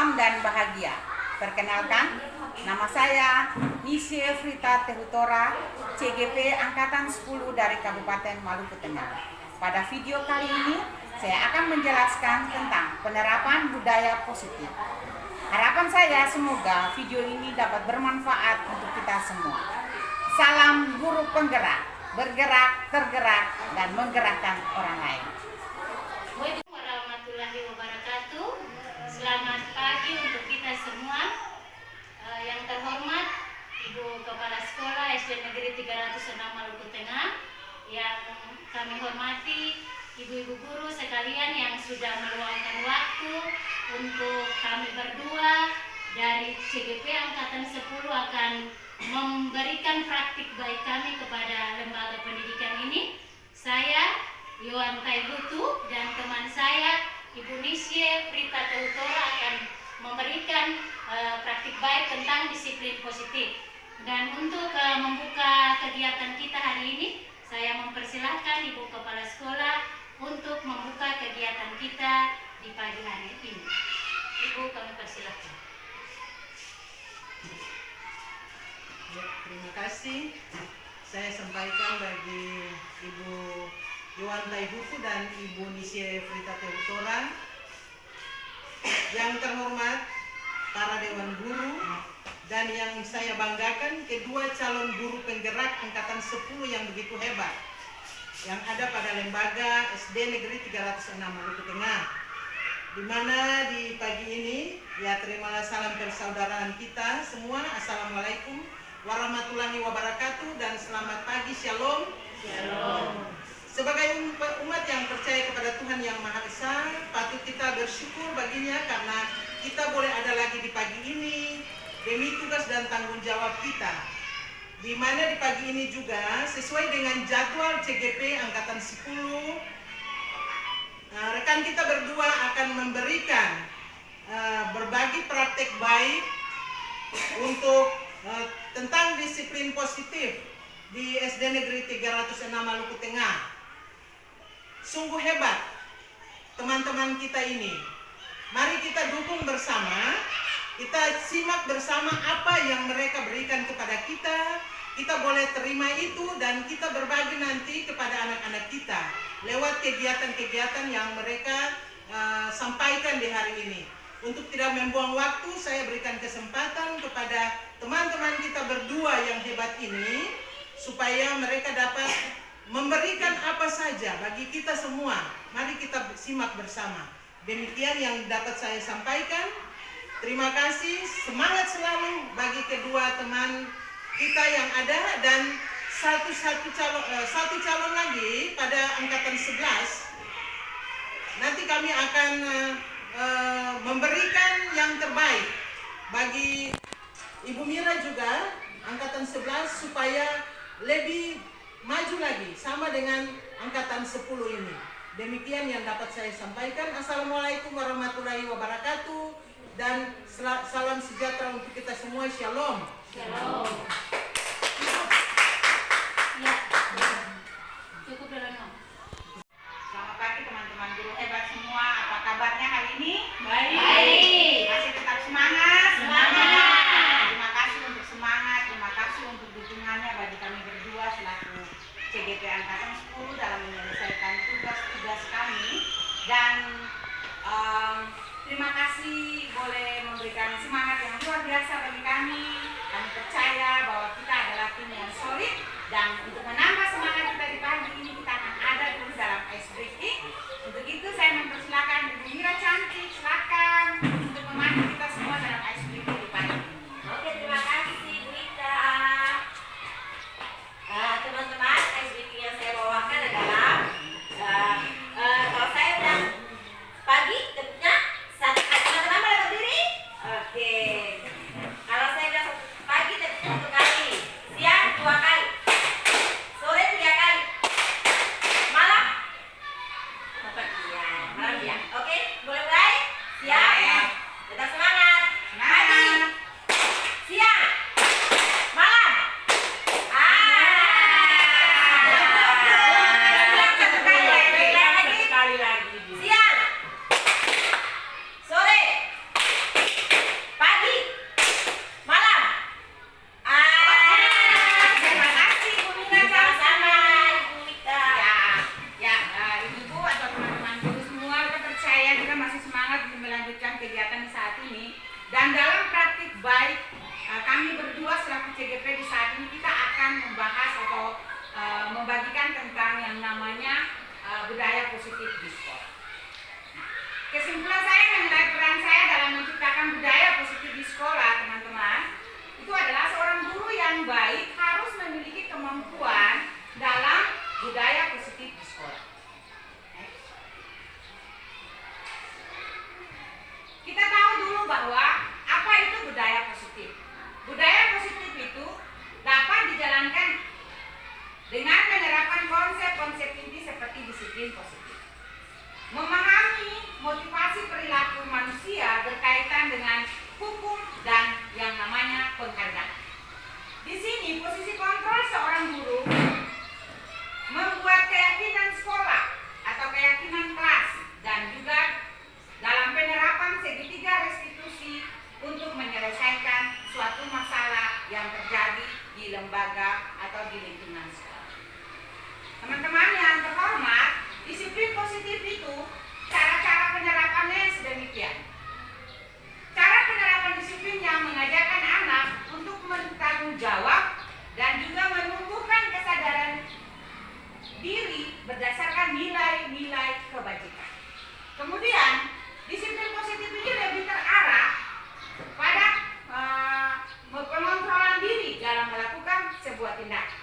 salam dan bahagia. Perkenalkan, nama saya Nisye Frita Tehutora, CGP Angkatan 10 dari Kabupaten Maluku Tengah. Pada video kali ini, saya akan menjelaskan tentang penerapan budaya positif. Harapan saya semoga video ini dapat bermanfaat untuk kita semua. Salam guru penggerak, bergerak, tergerak, dan menggerakkan orang lain. Assalamualaikum warahmatullahi wabarakatuh. Selamat pagi untuk kita semua. Yang terhormat Ibu Kepala Sekolah SD Negeri 306 Maluku Tengah, yang kami hormati ibu-ibu guru sekalian yang sudah meluangkan waktu untuk kami berdua dari CGP Angkatan 10 akan memberikan praktik baik kami kepada lembaga pendidikan ini. Saya Yohan Taibutu dan teman saya Ibu Nisye Frita Tehutora akan memberikan praktik baik tentang disiplin positif. Dan untuk membuka kegiatan kita hari ini, saya mempersilahkan Ibu Kepala Sekolah untuk membuka kegiatan kita di pagi hari ini. Ibu, kami persilahkan. Ya, terima kasih. Saya sampaikan bagi Ibu Yohan Taibutu dan Ibu Nisye Frita Tehutora. Yang terhormat para Dewan Guru, dan yang saya banggakan kedua calon guru penggerak Angkatan 10 yang begitu hebat yang ada pada lembaga SD Negeri 306 Maluku Tengah, di mana di pagi ini ya terimalah salam persaudaraan kita semua. Assalamualaikum warahmatullahi wabarakatuh dan selamat pagi. Shalom. Shalom. Sebagai umat yang percaya kepada Tuhan Yang Maha Esa, patut kita bersyukur baginya karena kita boleh ada lagi di pagi ini demi tugas dan tanggung jawab kita. Di mana di pagi ini juga sesuai dengan jadwal CGP Angkatan 10, rekan kita berdua akan memberikan berbagi praktek baik untuk tentang disiplin positif di SD Negeri 306 Maluku Tengah. Sungguh hebat teman-teman kita ini. Mari kita dukung bersama, kita simak bersama apa yang mereka berikan kepada kita. Kita boleh terima itu dan kita berbagi nanti kepada anak-anak kita lewat kegiatan-kegiatan yang mereka sampaikan di hari ini. Untuk tidak membuang waktu, saya berikan kesempatan kepada teman-teman kita berdua yang hebat ini supaya mereka dapat memberikan apa saja bagi kita semua. Mari kita simak bersama. Demikian yang dapat saya sampaikan. Terima kasih, semangat selalu bagi kedua teman kita yang ada, dan satu calon lagi pada angkatan 11. Nanti kami akan memberikan yang terbaik bagi Ibu Mira juga angkatan 11 supaya lebih maju lagi sama dengan angkatan 10 ini. Demikian yang dapat saya sampaikan. Assalamualaikum warahmatullahi wabarakatuh dan salam sejahtera untuk kita semua. Shalom. Shalom. Ya, cukup dulu. Selamat pagi teman-teman guru hebat semua. Apa kabarnya hari ini? Baik. Masih tetap semangat? Semangat. Terima kasih untuk semangat, terima kasih untuk dukungannya bagi kami berdua selaku CGP Angkatan 10 dalam menyelesaikan tugas-tugas kami. Dan terima kasih boleh memberikan semangat yang luar biasa bagi kami. Kami percaya bahwa kita adalah tim yang solid, dan untuk menambah semangat kita di pagi ini kita akan ada dulu dalam ice breaking. Untuk itu saya mempersilakan Ibu Mira cantik, silakan untuk memandu kita semua dalam ice breaking di pagi ini. Oke, terima kasih Bu Ita. Teman-teman, ice breaking yang saya bawakan adalah kalau saya udah pagi, tentunya teman-teman pada berdiri. Oke. Kalau saya udah pagi, tentunya 1 kali, siang 2 kali, sore 3 kali, malam 4 kali. Malam ya. Oke, boleh mulai? baik kami berdua selaku CGP di saat ini kita akan membahas atau membagikan tentang yang namanya budaya positif di sekolah. Kesimpulan saya mengenai peran saya dalam menciptakan budaya positif di sekolah, teman-teman, itu adalah seorang guru yang baik harus memiliki kemampuan dalam budaya positif di sekolah. Kita tahu dulu bahwa apa itu budaya positif. Budaya positif itu dapat dijalankan dengan menerapkan konsep-konsep inti seperti disiplin positif. Memahami motivasi perilaku manusia berkaitan dengan hukum dan yang namanya penghargaan. Di sini posisi kontrol seorang guru membuat keyakinan sekolah atau keyakinan kelas dan juga dalam penerapan segitiga restitusi untuk menyelesaikan suatu masalah yang terjadi di lembaga atau di lingkungan sekolah. Teman-teman yang terhormat, disiplin positif itu cara-cara penerapannya sedemikian. Cara penerapan disiplin yang mengajarkan anak untuk bertanggung jawab dan juga menumbuhkan kesadaran diri berdasarkan nilai-nilai kebajikan. Kemudian, disiplin positif ini lebih terarah pada pengontrolan diri dalam melakukan sebuah tindakan.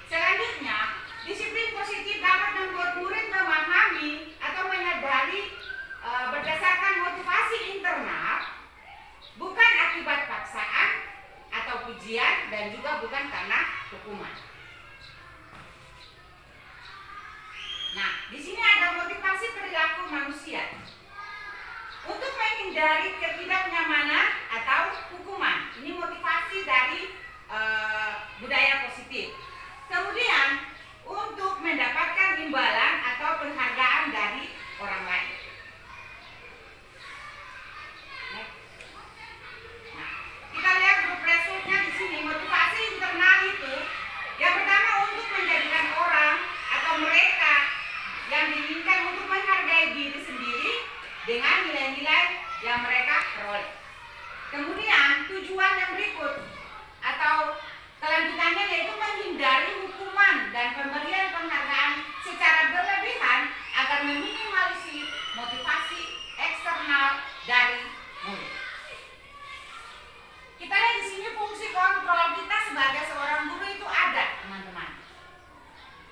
Selanjutnya, disiplin positif dapat membuat murid memahami atau menyadari berdasarkan motivasi internal, bukan akibat paksaan atau pujian dan juga bukan karena hukuman. Nah, di sini ada motivasi perilaku manusia untuk menghindari ketidaknyamanan atau hukuman. Ini motivasi dari budaya positif. Kemudian untuk mendapatkan imbalan atau penghargaan dari orang lain. Nah, kita lihat grup resultnya di sini. Motivasi internal itu yang pertama untuk menjadikan orang atau mereka yang diinginkan untuk menghargai diri sendiri dengan nilai-nilai yang mereka peroleh. Kemudian tujuan yang berikut atau kelanjutannya yaitu menghindari hukuman dan pemberian penghargaan secara berlebihan agar meminimalisir motivasi eksternal dari murid. Kita lihat di sini fungsi kontrol kita sebagai seorang guru itu ada, teman-teman.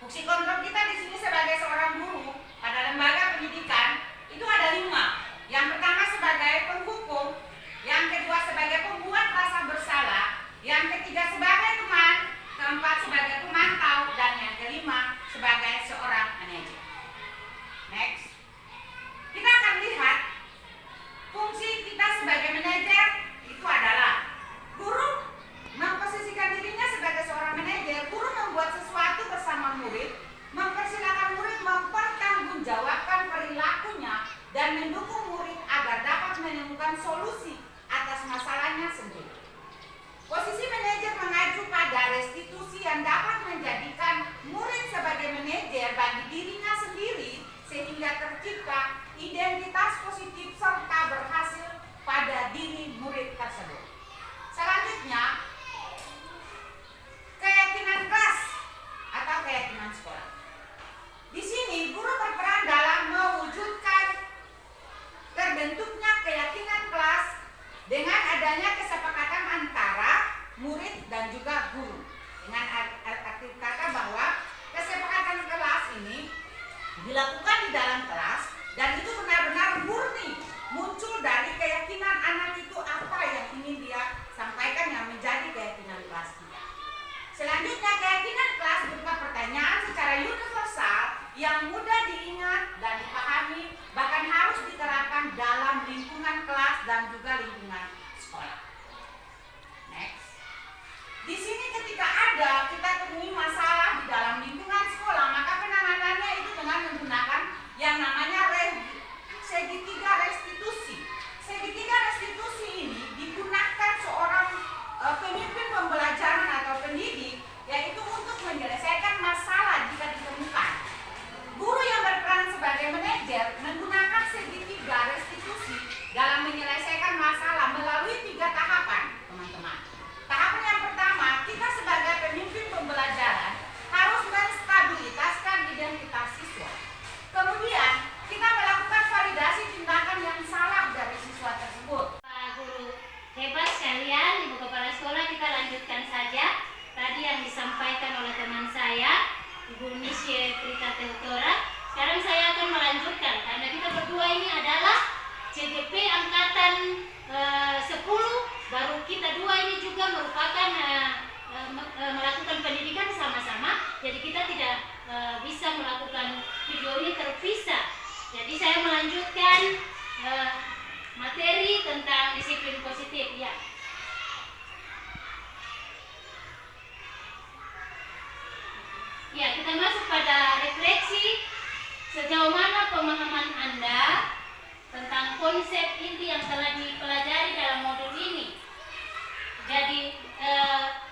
Fungsi kontrol kita di sini sebagai seorang guru pada lembaga pendidikan itu ada 5. Yang pertama sebagai penghukum, yang kedua sebagai pembuat rasa bersalah, yang ketiga sebagai teman, keempat sebagai pemantau, dan yang kelima sebagai seorang manajer. Next, kita akan lihat fungsi kita sebagai manajer itu adalah guru memposisikan dirinya sebagai seorang manajer. Guru membuat sesuatu bersama murid, mempersilakan murid mempertanggungjawabkan perilakunya dan mendukung murid agar dapat menemukan solusi atas masalahnya sendiri. Posisi manajer mengacu pada restitusi yang dapat menjadikan murid sebagai manajer bagi dirinya sendiri sehingga tercipta identitas positif serta berhasil pada diri murid tersebut. Selanjutnya, keyakinan kelas atau keyakinan sekolah. Di sini guru berperan dalam mewujudkan terbentuknya keyakinan kelas dengan adanya kesepakatan antara murid dan juga guru. Dengan arti kata bahwa kesepakatan kelas ini dilakukan di dalam kelas dan itu benar-benar murni muncul dari keyakinan anak itu apa yang ingin dia sampaikan yang menjadi keyakinan kelas kita. Selanjutnya, keyakinan kelas berupa pertanyaan secara universal yang mudah diingat dan dipahami, bahkan harus diterapkan dalam lingkungan kelas dan juga lingkungan sekolah. Next. Di sini ketika kita temui masalah di dalam lingkungan sekolah, maka penanganannya itu dengan menggunakan yang namanya segitiga restitusi. Segitiga restitusi ini digunakan seorang pemimpin pembelajaran atau pendidik, yaitu untuk menyelesaikan masalah jika ditemukan. Guru yang berperan sebagai manajer menggunakan segitiga restitusi dalam menyelesaikan masalah melalui 3 tahapan 10, baru kita 2 ini juga merupakan melakukan pendidikan sama-sama. Jadi kita tidak bisa melakukan video ini terpisah. Jadi saya melanjutkan materi tentang disiplin positif ya. Ya, kita masuk pada refleksi sejauh mana pemahaman Anda tentang konsep inti yang telah dipelajari dalam modul ini. Jadi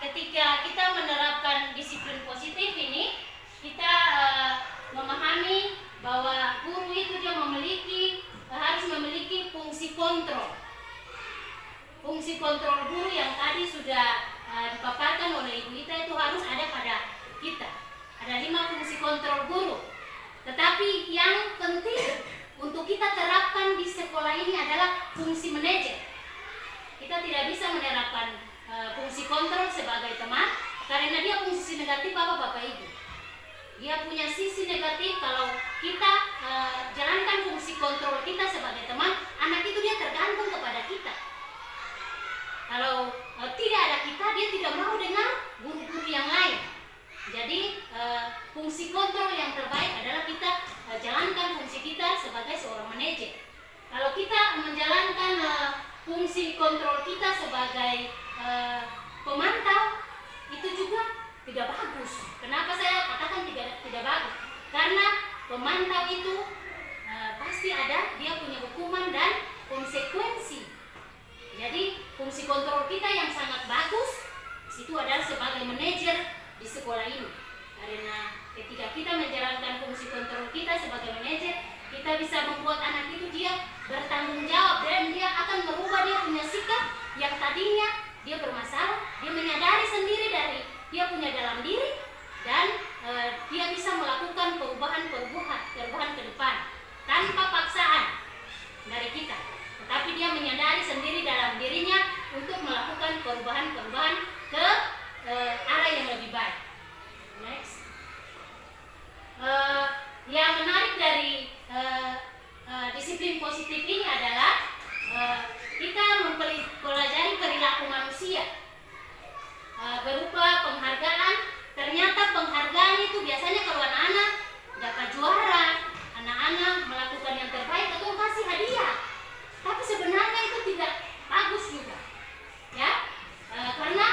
ketika kita menerapkan disiplin positif ini, kita memahami bahwa guru itu dia harus memiliki fungsi kontrol. Fungsi kontrol guru yang tadi sudah dipaparkan oleh Ibu Ita itu harus ada pada kita. Ada 5 fungsi kontrol guru. Tetapi yang penting untuk kita terapkan di sekolah ini adalah fungsi manajer. Kita tidak bisa menerapkan fungsi kontrol sebagai teman karena dia fungsi negatif Bapak Ibu. Dia punya sisi negatif. Kalau kita jalankan fungsi kontrol kita sebagai teman, anak itu dia tergantung kepada kita. Kalau tidak ada kita, dia tidak mau dengar guru-guru yang lain. Jadi fungsi kontrol yang terbaik adalah kita jalankan fungsi kita sebagai seorang manajer. Kalau kita menjalankan fungsi kontrol kita sebagai pemantau, itu juga tidak bagus. Kenapa saya katakan tidak bagus? Karena pemantau itu pasti ada, dia punya hukuman dan konsekuensi. Jadi fungsi kontrol kita yang sangat bagus itu adalah sebagai manajer di sekolah ini. Karena ketika kita menjalankan fungsi kontrol kita sebagai manajer, kita bisa membuat anak itu dia bertanggung jawab dan dia akan merubah dia punya sikap yang tadinya dia bermasalah. Dia menyadari sendiri dari dia punya dalam diri dan dia bisa melakukan perubahan ke depan tanpa paksaan dari kita. Tetapi dia menyadari sendiri dalam dirinya untuk melakukan perubahan ke arah yang lebih baik. Next. Yang menarik dari disiplin positif ini adalah kita mempelajari perilaku manusia berupa penghargaan. Ternyata penghargaan itu biasanya kalau anak-anak dapat juara, anak-anak melakukan yang terbaik atau kasih hadiah. Tapi sebenarnya itu tidak bagus juga, ya, karena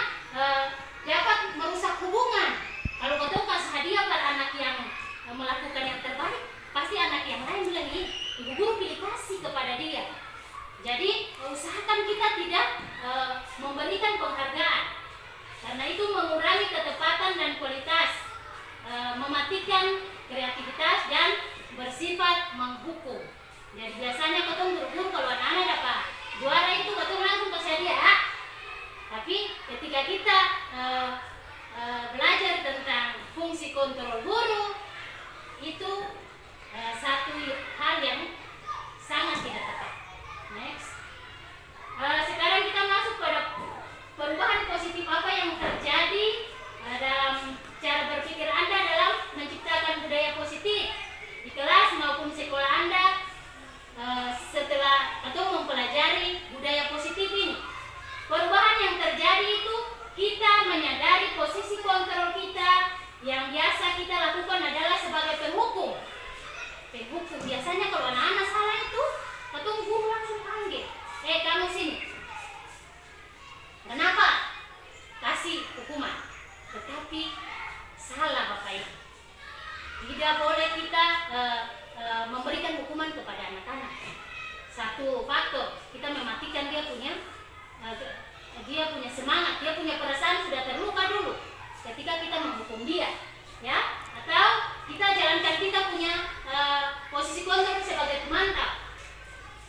dapat merusak hubungan. Kalau kau kasih hadiah pada anak yang melakukan yang terbaik, pasti anak yang lain bilang, ibu guru pilih kasih kepada dia. Jadi usahakan kita tidak memberikan penghargaan, karena itu mengurangi ketepatan dan kualitas, mematikan kreativitas dan bersifat menghukum. Jadi biasanya ketemu guru kalau anak-anak dapat juara itu ketemu langsung kasih hadiah. Tapi ketika kita belajar tentang fungsi kontrol guru, itu satu hal yang sangat tidak tepat. Next. Sekarang kita masuk pada perubahan positif apa yang terjadi dalam cara berpikir Anda dalam menciptakan budaya positif di kelas maupun sekolah Anda setelah atau mempelajari budaya positif ini. Perubahan yang terjadi itu kita menyadari posisi kontrol kita yang biasa kita lakukan adalah sebagai penghukum. Penghukum biasanya kalau anak-anak salah itu, ketemu guru langsung panggil, kamu sini. Kenapa? Kasih hukuman. Tetapi salah Bapak Ibu. Tidak boleh kita memberikan hukuman kepada anak-anak. Satu faktor, kita mematikan dia punya semangat, dia punya perasaan sudah terluka dulu ketika kita menghukum dia, ya. Atau kita jalankan kita punya posisi kontrol sebagai pemantau,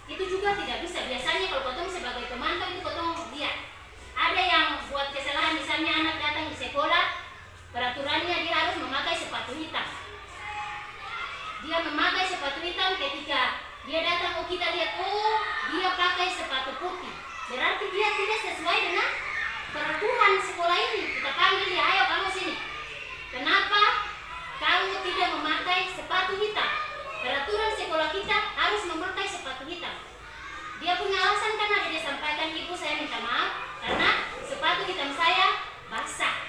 itu juga tidak bisa. Biasanya kalau potong sebagai pemantau itu potong lihat ada yang buat kesalahan, misalnya anak datang di sekolah, peraturannya dia harus memakai sepatu hitam. Dia memakai sepatu hitam, ketika dia datang, kita lihat, dia pakai sepatu putih. Berarti dia tidak sesuai dengan peraturan sekolah ini. Kita panggil dia, ayo kamu sini. Kenapa kamu tidak memakai sepatu hitam? Peraturan sekolah kita harus memakai sepatu hitam. Dia punya punya alasan kan ada disampaikan, Ibu saya minta maaf karena sepatu hitam saya basah.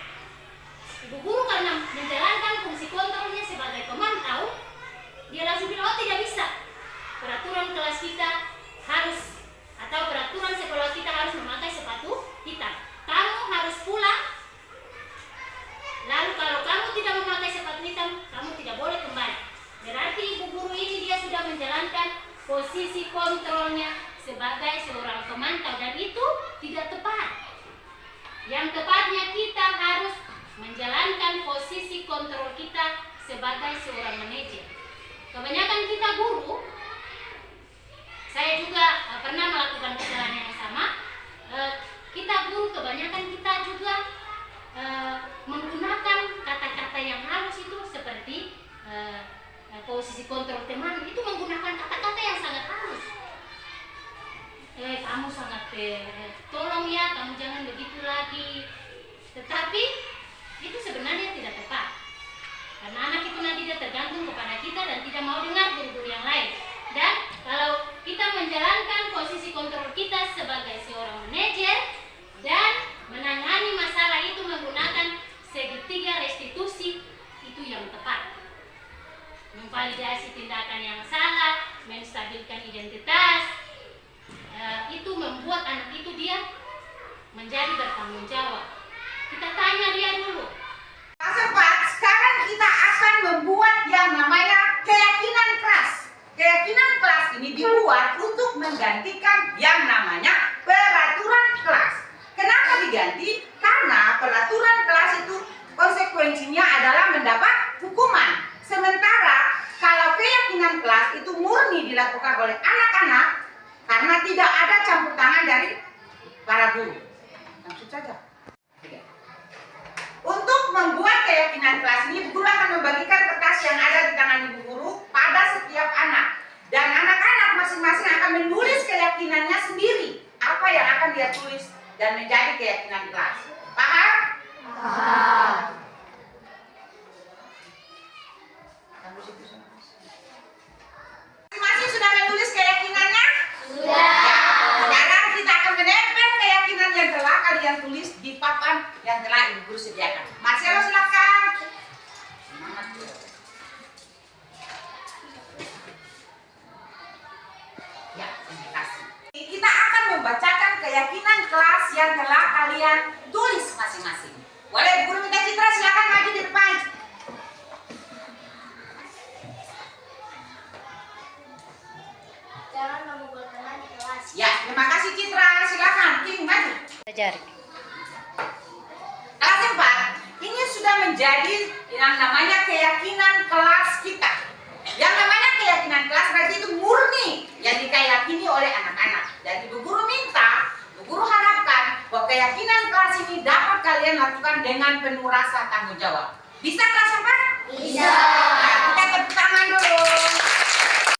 Ibu guru karena menjalankan fungsi kontrolnya sebagai pemantau, dia langsung bilang, oh tidak bisa. Peraturan kelas kita harus, atau peraturan sekolah kita harus memakai sepatu hitam. Kamu harus pulang. Lalu kalau kamu tidak memakai sepatu hitam, kamu tidak boleh kembali. Berarti ibu guru ini dia sudah menjalankan posisi kontrolnya sebagai seorang pemantau, dan itu tidak tepat. Yang tepatnya kita harus menjalankan posisi kontrol kita sebagai seorang manajer. Kebanyakan kita guru, saya juga pernah melakukan kesalahan yang sama. Kita guru kebanyakan kita juga menggunakan kata-kata yang halus itu seperti posisi kontrol teman, itu menggunakan kata-kata yang sangat halus. Kamu sangat tolong ya, kamu jangan begitu lagi. Tetapi itu sebenarnya tidak tepat. Karena anak itu nanti dia tergantung kepada kita dan tidak mau dengar guru-guru yang lain. Dan kalau kita menjalankan posisi kontrol kita sebagai seorang manajer dan menangani masalah itu menggunakan segitiga restitusi, itu yang tepat. Memvalidasi tindakan yang salah, menstabilkan identitas, itu membuat anak itu dia menjadi bertanggung jawab. Kita tanya dia dulu. Kelas 4, sekarang kita akan membuat yang namanya keyakinan kelas. Keyakinan kelas ini dibuat untuk menggantikan yang namanya peraturan kelas. Kenapa diganti? Karena peraturan kelas itu konsekuensinya adalah mendapat hukuman. Sementara kalau keyakinan kelas itu murni dilakukan oleh anak-anak karena tidak ada campur tangan dari para guru. Langsung saja. Untuk membuat keyakinan kelas ini, guru akan membagikan kertas yang ada di tangan ibu guru pada setiap anak. Dan anak-anak masing-masing akan menulis keyakinannya sendiri. Apa yang akan dia tulis dan menjadi keyakinan kelas. Paham? Paham. Masing-masing sudah menulis keyakinannya? Sudah. Sekarang kita akan menempel keyakinan yang telah kalian tulis di papan yang telah ibu guru sediakan. Marcelo silakan. Semangat. Ya, terima kasih. Kita akan membacakan keyakinan kelas yang telah kalian tulis masing-masing. Boleh ibu guru minta Citra silakan maju di depan. Jangan memukul teman di kelas. Ya, terima kasih Citra. Silakan, King maju. Ajar. Kelas 4, ini sudah menjadi yang namanya keyakinan kelas kita. Yang namanya keyakinan kelas berarti itu murni yang dikeyakini oleh anak-anak. Dan ibu guru minta, ibu guru harapkan bahwa keyakinan kelas ini dapat kalian lakukan dengan penuh rasa tanggung jawab. Bisa kelas 4? Bisa.